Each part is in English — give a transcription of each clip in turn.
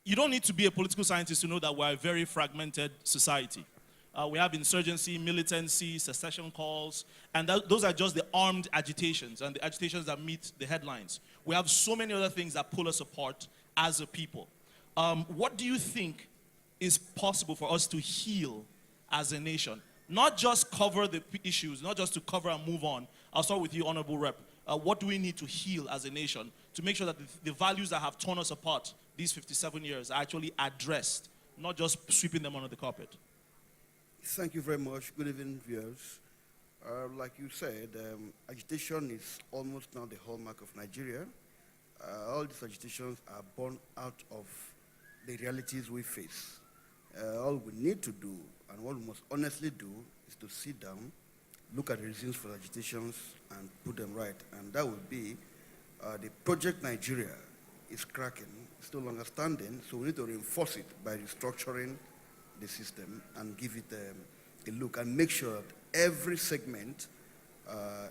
you don't need to be a political scientist to know that we're a very fragmented society. We have insurgency, militancy, secession calls, and those are just the armed agitations and the agitations that meet the headlines. We have so many other things that pull us apart as a people. What do you think is possible for us to heal as a nation? Not just cover the issues, not just to cover and move on. I'll start with you, Honorable Rep. What do we need to heal as a nation to make sure that the values that have torn us apart these 57 years are actually addressed, not just sweeping them under the carpet? Thank you very much. Good evening, viewers. Like you said, agitation is almost now the hallmark of Nigeria. All these agitations are born out of the realities we face. All we need to do, and what we must honestly do, is to sit down, look at the reasons for agitations, and put them right. And that will be the Project Nigeria is cracking, still longer standing, so we need to reinforce it by restructuring the system and give it a look and make sure that every segment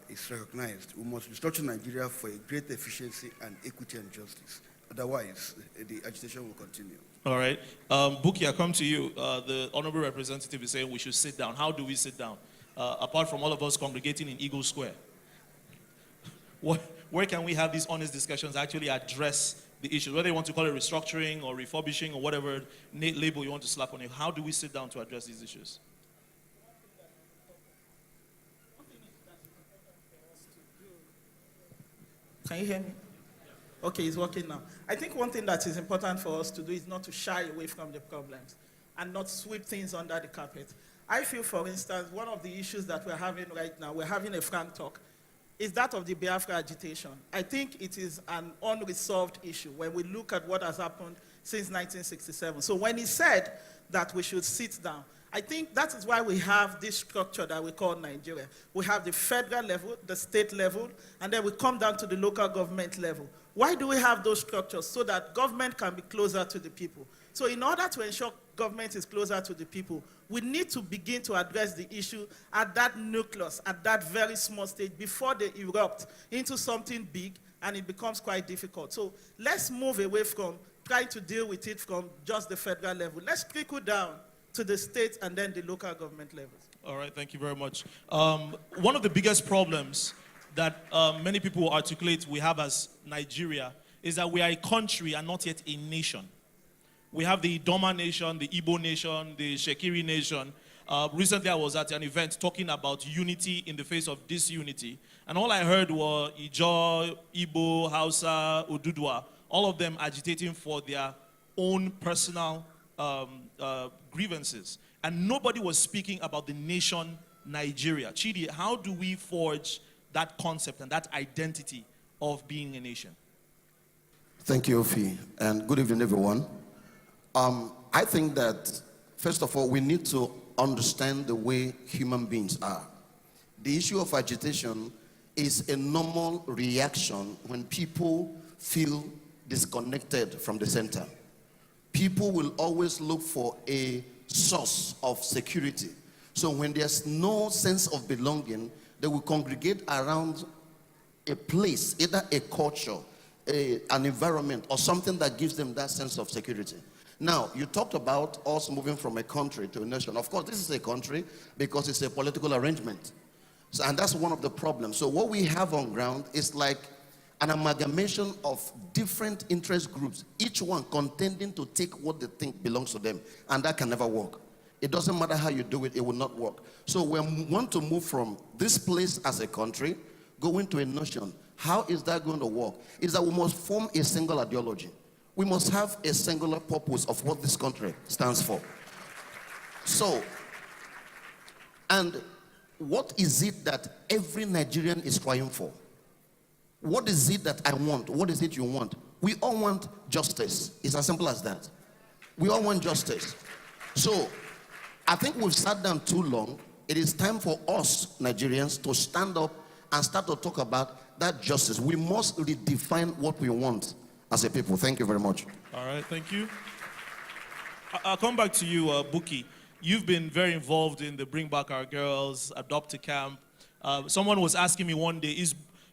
is recognized. We must restructure Nigeria for a great efficiency and equity and justice. Otherwise, the agitation will continue. All right. Buki, I come to you. The Honorable Representative is saying we should sit down. How do we sit down? Apart from all of us congregating in Eagle Square. Where can we have these honest discussions actually address the issues, whether you want to call it restructuring or refurbishing or whatever label you want to slap on it? How do we sit down to address these issues? Can you hear me? Okay, it's working now. I think one thing that is important for us to do is not to shy away from the problems and not sweep things under the carpet. I feel, for instance, one of the issues that we're having right now, we're having a frank talk, is that of the Biafra agitation. I think it is an unresolved issue when we look at what has happened since 1967. So when he said that we should sit down, I think that is why we have this structure that we call Nigeria. We have the federal level, the state level, and then we come down to the local government level. Why do we have those structures? So that government can be closer to the people. So in order to ensure government is closer to the people, we need to begin to address the issue at that nucleus, at that very small stage, before they erupt into something big and it becomes quite difficult. So let's move away from trying to deal with it from just the federal level. Let's trickle down to the state and then the local government levels. All right, thank you very much. One of the biggest problems that many people articulate we have as Nigeria is that we are a country and not yet a nation. We have the Idoma nation, the Igbo nation, the Shekiri nation. Recently I was at an event talking about unity in the face of disunity. And all I heard were Ijo, Igbo, Hausa, Ududwa, all of them agitating for their own personal grievances. And nobody was speaking about the nation Nigeria. Chidi, how do we forge that concept and that identity of being a nation? Thank you, Ofi, and good evening, everyone. I think that, first of all, we need to understand the way human beings are. The issue of agitation is a normal reaction when people feel disconnected from the center. People will always look for a source of security. So when there's no sense of belonging, they will congregate around a place, either a culture, an environment, or something that gives them that sense of security. Now, you talked about us moving from a country to a nation. Of course, this is a country because it's a political arrangement. So, and that's one of the problems. So what we have on ground is like an amalgamation of different interest groups, each one contending to take what they think belongs to them. And that can never work. It doesn't matter how you do it, it will not work. So we want to move from this place as a country, go into a nation. How is that going to work? Is that we must form a single ideology. We must have a singular purpose of what this country stands for. So, and what is it that every Nigerian is trying for? What is it that I want? What is it you want? We all want justice. It's as simple as that. We all want justice. So, I think we've sat down too long. It is time for us, Nigerians, to stand up and start to talk about that justice. We must redefine what we want as a people. Thank you very much. All right, thank you. I'll come back to you, Buki. You've been very involved in the Bring Back Our Girls, Adopt a Camp. Someone was asking me one day,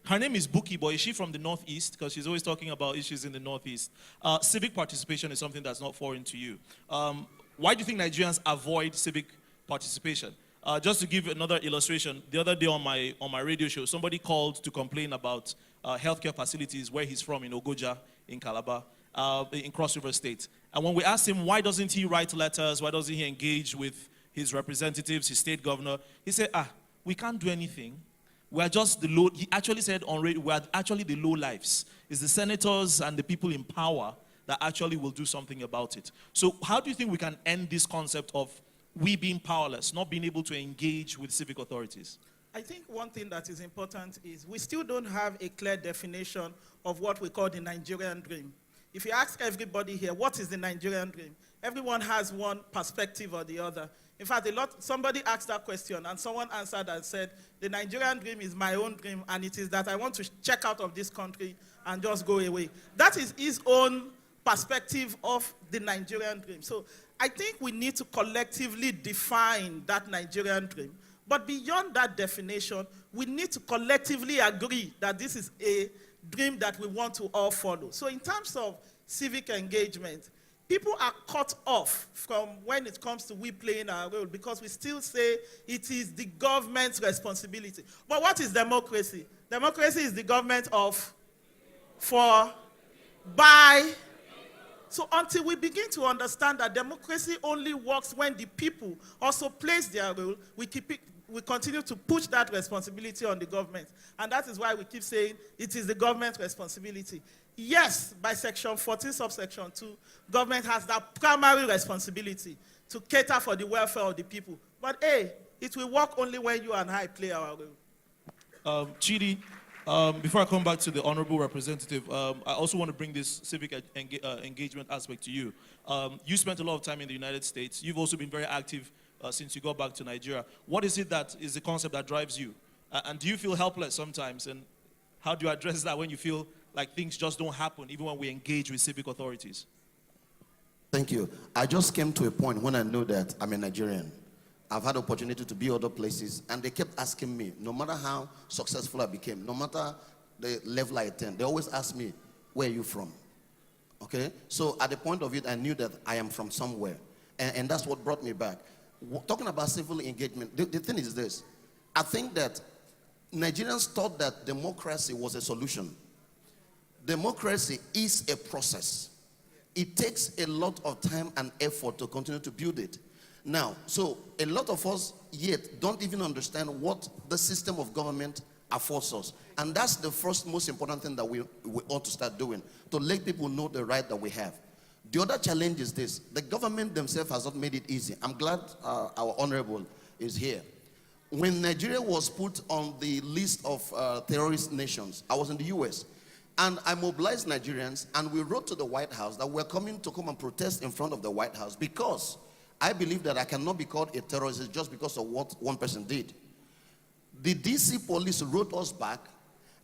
her name is Buki, but is she from the Northeast? Because she's always talking about issues in the Northeast. Civic participation is something that's not foreign to you. Why do you think Nigerians avoid civic participation? Just to give another illustration, the other day on my radio show, somebody called to complain about healthcare facilities where he's from in Ogoja, in Calabar, in Cross River State. And when we asked him, why doesn't he write letters? Why doesn't he engage with his representatives, his state governor? He said, we can't do anything. We are just the low, he actually said on radio, we are actually the low lives. It's the senators and the people in power that actually will do something about it. So how do you think we can end this concept of we being powerless, not being able to engage with civic authorities? I think one thing that is important is we still don't have a clear definition of what we call the Nigerian dream. If you ask everybody here, what is the Nigerian dream? Everyone has one perspective or the other. In fact, somebody asked that question and someone answered and said, the Nigerian dream is my own dream, and it is that I want to check out of this country and just go away. That is his own perspective of the Nigerian dream. So I think we need to collectively define that Nigerian dream. But beyond that definition, we need to collectively agree that this is a dream that we want to all follow. So in terms of civic engagement, people are cut off from when it comes to we playing our role because we still say it is the government's responsibility. But what is democracy? Democracy is the government of, for, by. So until we begin to understand that democracy only works when the people also place their role, we continue to push that responsibility on the government. And that is why we keep saying it is the government's responsibility. Yes, by section 14, subsection 2, government has that primary responsibility to cater for the welfare of the people. But hey, it will work only when you and I play our role. Chidi, before I come back to the honorable representative, I also want to bring this civic engagement aspect to you. You spent a lot of time in the United States. You've also been very active since you got back to Nigeria. What is it that is the concept that drives you? And do you feel helpless sometimes? And how do you address that when you feel like things just don't happen, even when we engage with civic authorities? Thank you. I just came to a point when I know that I'm a Nigerian. I've had opportunity to be other places, and they kept asking me, no matter how successful I became, no matter the level I attained, they always ask me, where are you from? Okay? So at the point of it, I knew that I am from somewhere. And that's what brought me back. Talking about civil engagement, the thing is this. I think that Nigerians thought that democracy was a solution. Democracy is a process. It takes a lot of time and effort to continue to build it. Now, so a lot of us yet don't even understand what the system of government affords us. And that's the first most important thing that we ought to start doing, to let people know the right that we have. The other challenge is this. The government themselves has not made it easy. I'm glad our honorable is here. When Nigeria was put on the list of terrorist nations, I was in the US. And I mobilized Nigerians, and we wrote to the White House that we're coming to come and protest in front of the White House because I believe that I cannot be called a terrorist just because of what one person did. The DC police wrote us back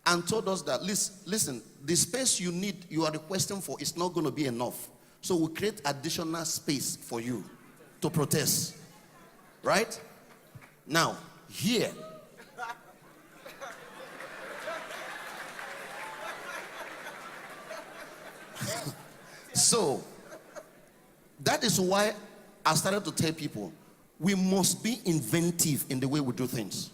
and told us that, listen, the space you need, you are requesting for is not going to be enough. So we'll create additional space for you to protest. Right? Now, here. So, that is why I started to tell people, we must be inventive in the way we do things.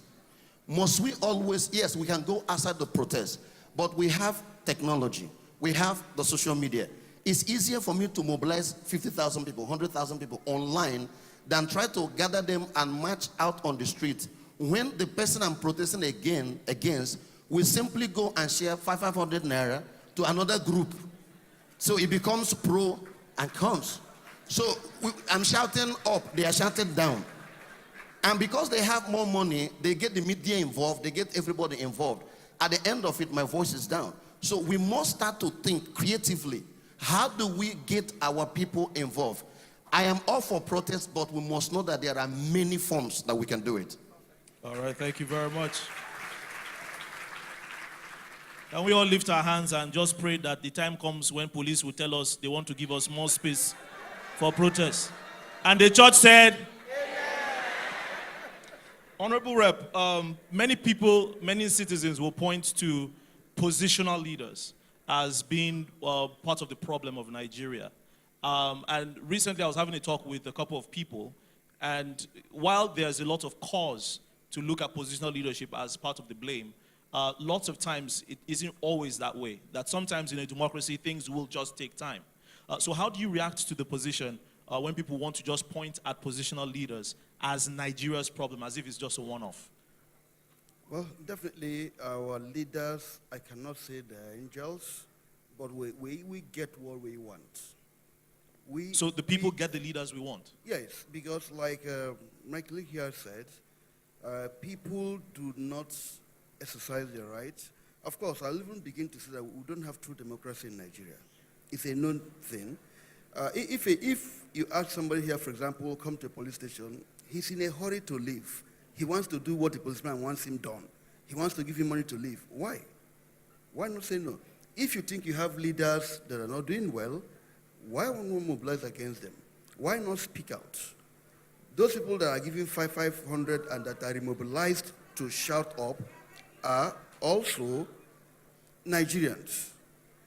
Must we always, yes, we can go outside the protest, but we have technology. We have the social media. It's easier for me to mobilize 50,000 people, 100,000 people online than try to gather them and march out on the street when the person I'm protesting against will simply go and share 500 naira to another group. So it becomes pro and cons. So I'm shouting up, they are shouting down. And because they have more money, they get the media involved, they get everybody involved. At the end of it, my voice is down. So we must start to think creatively. How do we get our people involved? I am all for protest, but we must know that there are many forms that we can do it. All right, thank you very much. Can we all lift our hands and just pray that the time comes when police will tell us they want to give us more space for protest? And the church said, Honorable Rep, many people, many citizens will point to positional leaders as being part of the problem of Nigeria. And recently I was having a talk with a couple of people, and while there's a lot of cause to look at positional leadership as part of the blame, lots of times it isn't always that way. That sometimes in a democracy, things will just take time. So how do you react to the position when people want to just point at positional leaders as Nigeria's problem, as if it's just a one-off? Well, definitely our leaders, I cannot say they're angels, but we get what we want. So the people get the leaders we want? Yes, because like my colleague here said, people do not exercise their rights. Of course, I'll even begin to say that we don't have true democracy in Nigeria. It's a known thing. If you ask somebody here, for example, come to a police station, he's in a hurry to leave. He wants to do what the policeman wants him done. He wants to give him money to leave. Why? Why not say no? If you think you have leaders that are not doing well, why won't we mobilize against them? Why not speak out? Those people that are giving 500 and that are immobilized to shout up are also Nigerians.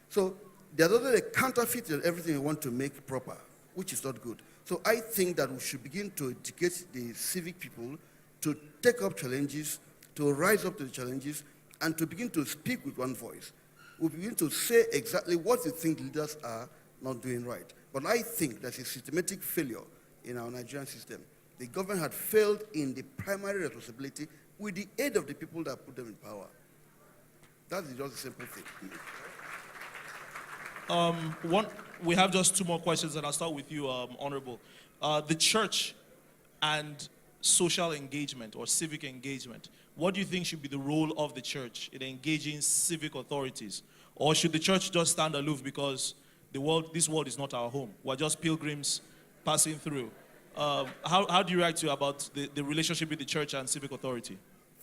So there's also a counterfeit of everything we want to make proper, which is not good. So I think that we should begin to educate the civic people to take up challenges, to rise up to the challenges, and to begin to speak with one voice. We begin to say exactly what we think leaders are not doing right. But I think there's a systematic failure in our Nigerian system. The government had failed in the primary responsibility with the aid of the people that put them in power. That is just a simple thing. We have just two more questions, and I'll start with you, Honorable. The church and social engagement or civic engagement, what do you think should be the role of the church in engaging civic authorities? Or should the church just stand aloof because this world is not our home? We're just pilgrims passing through. How do you react to about the relationship with the church and civic authority?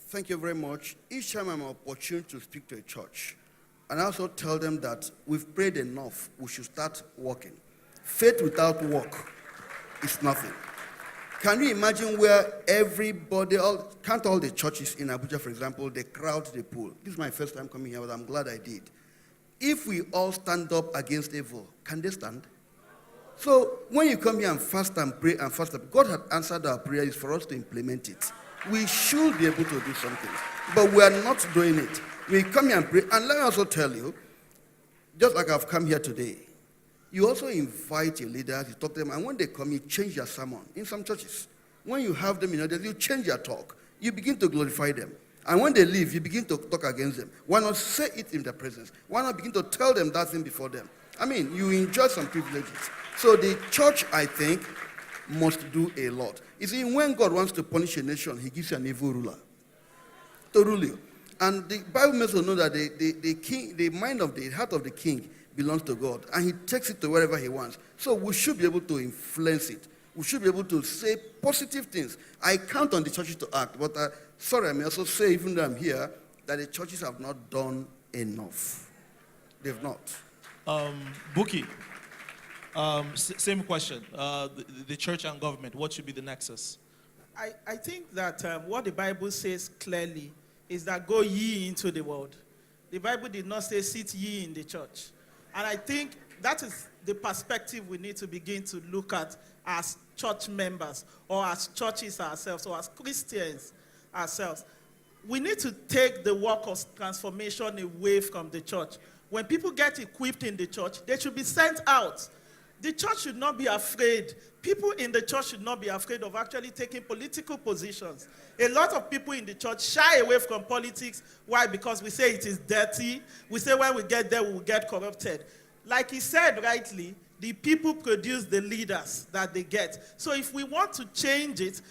Thank you very much. Each time I'm opportune to speak to a church, and I also tell them that we've prayed enough, we should start working. Faith without work is nothing. Can you imagine where everybody, count all the churches in Abuja, for example, they crowd the pool. This is my first time coming here, but I'm glad I did. If we all stand up against evil, can they stand? So when you come here and fast and pray and fast, God had answered our prayer is for us to implement it. We should be able to do something, but we are not doing it. We come here and pray, and let me also tell you, just like I've come here today, you also invite your leaders, you talk to them, and when they come, you change your sermon. In some churches, when you have them in others, you change your talk. You begin to glorify them. And when they leave, you begin to talk against them. Why not say it in their presence? Why not begin to tell them that thing before them? I mean, you enjoy some privileges. So the church, I think, must do a lot. You see, when God wants to punish a nation, he gives you an evil ruler to rule you. And the Bible makes us know that the king, the heart of the king belongs to God, and he takes it to wherever he wants. So we should be able to influence it. We should be able to say positive things. I count on the churches to act, but sorry, I may also say, even though I'm here, that the churches have not done enough. They've not. Buki, same question. The church and government, what should be the nexus? I think that what the Bible says clearly is that go ye into the world. The Bible did not say sit ye in the church. And I think that is the perspective we need to begin to look at as church members or as churches ourselves or as Christians ourselves. We need to take the work of transformation away from the church. When people get equipped in the church, they should be sent out. The church should not be afraid. People in the church should not be afraid of actually taking political positions. A lot of people in the church shy away from politics. Why? Because we say it is dirty. We say when we get there, we will get corrupted. Like he said rightly, the people produce the leaders that they get. So if we want to change it,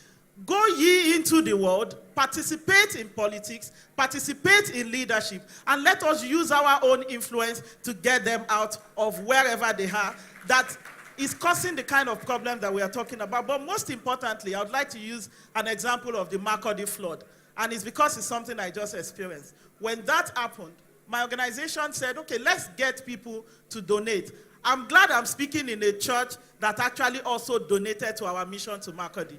go ye into the world, participate in politics, participate in leadership, and let us use our own influence to get them out of wherever they are that is causing the kind of problem that we are talking about. But most importantly, I would like to use an example of the Makurdi flood. And it's because it's something I just experienced. When that happened, my organization said, okay, let's get people to donate. I'm glad I'm speaking in a church that actually also donated to our mission to Makurdi.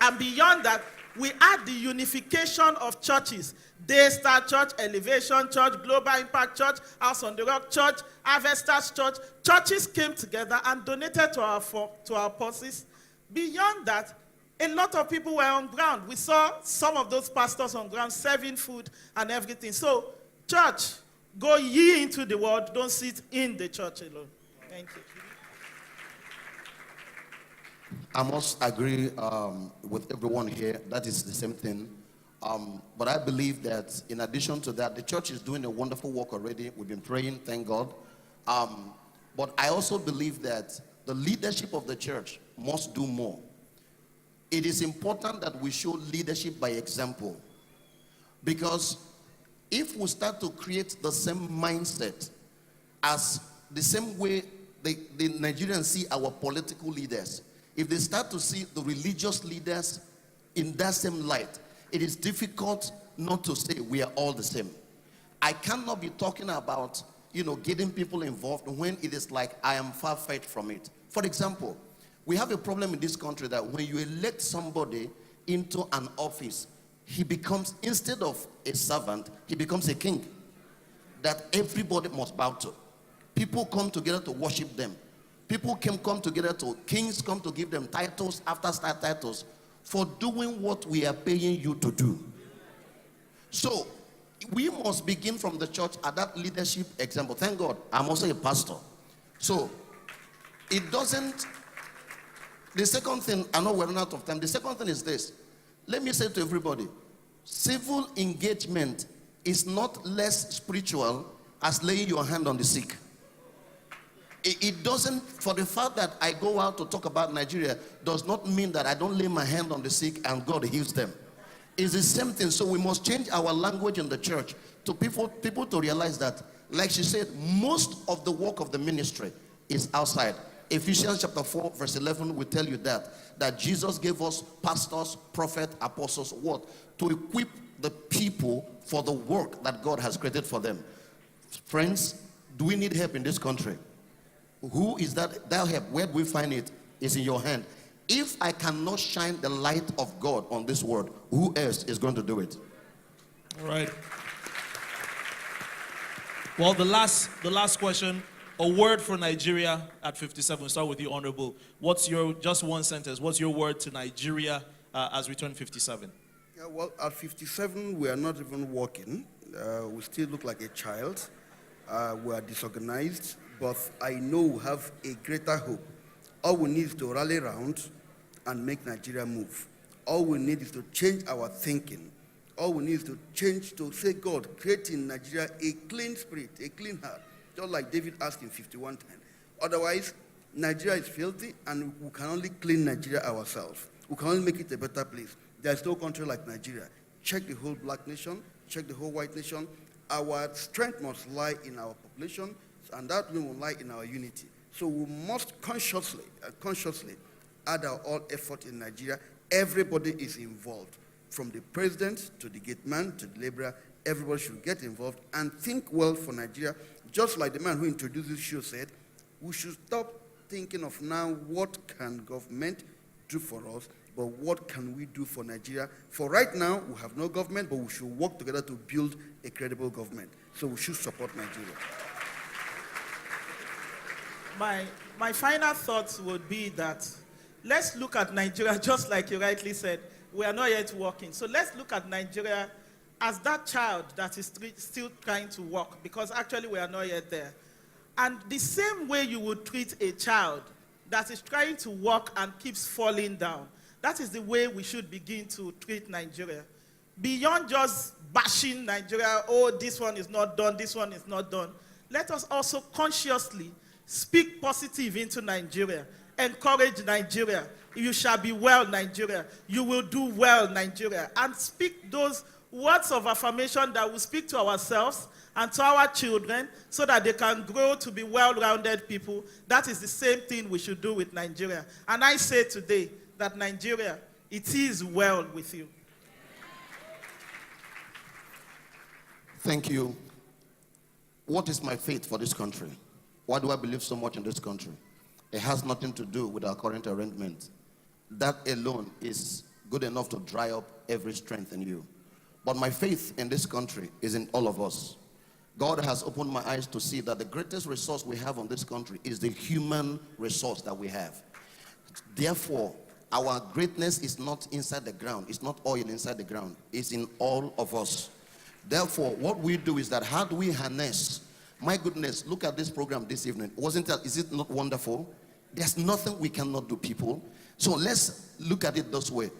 And beyond that, We had the unification of churches. Daystar Church, Elevation Church, Global Impact Church, House on the Rock Church, Harvesters Church. Churches came together and donated to our purposes. Beyond that, a lot of people were on ground. We saw some of those pastors on ground serving food and everything. So, church, go ye into the world. Don't sit in the church alone. Thank you. I must agree with everyone here. That is the same thing. But I believe that in addition to that, the church is doing a wonderful work already. We've been praying, thank God. But I also believe that the leadership of the church must do more. It is important that we show leadership by example. Because if we start to create the same mindset as the same way the Nigerians see our political leaders, if they start to see the religious leaders in that same light, it is difficult not to say we are all the same. I cannot be talking about, getting people involved when it is like I am far-fetched from it. For example, we have a problem in this country that when you elect somebody into an office, he becomes, instead of a servant, he becomes a king that everybody must bow to. People come together to worship them. People come together kings come to give them titles after titles for doing what we are paying you to do. So, we must begin from the church at that leadership example. Thank God, I'm also a pastor. So, it doesn't. The second thing, I know we're running out of time. The second thing is this. Let me say to everybody, civil engagement is not less spiritual as laying your hand on the sick. It doesn't, for the fact that I go out to talk about Nigeria, does not mean that I don't lay my hand on the sick and God heals them. It's the same thing. So we must change our language in the church to people to realize that, like she said, most of the work of the ministry is outside. Ephesians chapter 4 verse 11 will tell you that Jesus gave us pastors, prophets, apostles, what? To equip the people for the work that God has created for them. Friends, do we need help in this country? Who is that help? Where do we find it? It's in your hand. If I cannot shine the light of God on this world, who else is going to do it? All right. Well, the last question, a word for Nigeria at 57. We'll start with you, Honorable. Just one sentence, what's your word to Nigeria as we turn 57? Yeah, well, at 57, we are not even working. We still look like a child. We are disorganized. But I know we have a greater hope. All we need is to rally around and make Nigeria move. All we need is to change our thinking. All we need is to change to say, God, create in Nigeria a clean spirit, a clean heart, just like David asked in 51:10. Otherwise, Nigeria is filthy, and we can only clean Nigeria ourselves. We can only make it a better place. There is no country like Nigeria. Check the whole black nation, check the whole white nation. Our strength must lie in our population, and that will lie in our unity. So we must consciously add our all effort in Nigeria. Everybody is involved, from the president to the gate man to the laborer. Everybody should get involved and think well for Nigeria. Just like the man who introduced this show said, we should stop thinking of now what can government do for us, but what can we do for Nigeria? For right now, we have no government, but we should work together to build a credible government. So we should support Nigeria. My final thoughts would be that let's look at Nigeria, just like you rightly said, we are not yet working. So let's look at Nigeria as that child that is still trying to walk, because actually we are not yet there. And the same way you would treat a child that is trying to walk and keeps falling down, that is the way we should begin to treat Nigeria. Beyond just bashing Nigeria, oh, this one is not done, this one is not done. Let us also consciously speak positive into Nigeria. Encourage Nigeria. You shall be well, Nigeria. You will do well, Nigeria. And speak those words of affirmation that will speak to ourselves and to our children so that they can grow to be well-rounded people. That is the same thing we should do with Nigeria. And I say today that Nigeria, it is well with you. Thank you. What is my faith for this country? Why do I believe so much in this country? It has nothing to do with our current arrangement. That alone is good enough to dry up every strength in you. But my faith in this country is in all of us. God has opened my eyes to see that the greatest resource we have on this country is the human resource that we have. Therefore, our greatness is not inside the ground. It's not oil inside the ground. It's in all of us. Therefore, what we do is that how do we harness? My goodness, look at this program this evening. Is it not wonderful? There's nothing we cannot do, people. So let's look at it this way.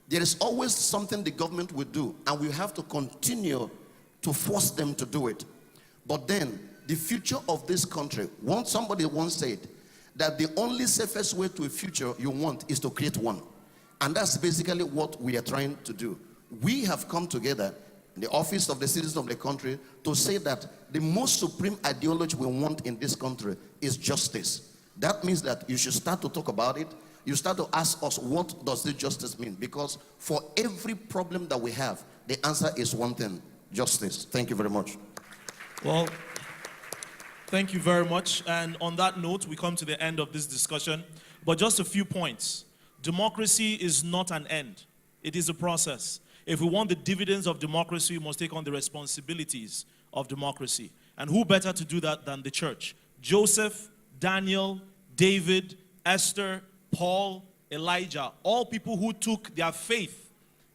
There is always something the government will do, and we have to continue to force them to do it. But then, the future of this country, somebody once said that the only safest way to a future you want is to create one. And that's basically what we are trying to do. We have come together in the office of the citizens of the country to say that the most supreme ideology we want in this country is justice. That means that you should start to talk about it. You start to ask us, what does this justice mean? Because for every problem that we have, the answer is one thing: justice. Thank you very much. Well, thank you very much. And on that note, we come to the end of this discussion. But just a few points. Democracy is not an end. It is a process. If we want the dividends of democracy, we must take on the responsibilities of democracy. And who better to do that than the church? Joseph, Daniel, David, Esther, Paul, Elijah, all people who took their faith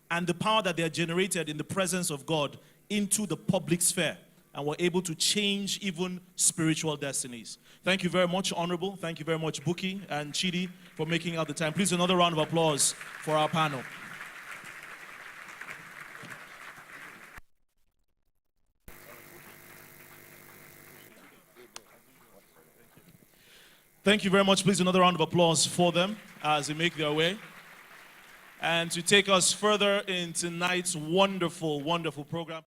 and the power that they had generated in the presence of God into the public sphere and were able to change even spiritual destinies. Thank you very much, Honorable. Thank you very much, Buki and Chidi, for making out the time. Please, another round of applause for our panel. Thank you very much. Please, another round of applause for them as they make their way. And to take us further in tonight's wonderful, wonderful program.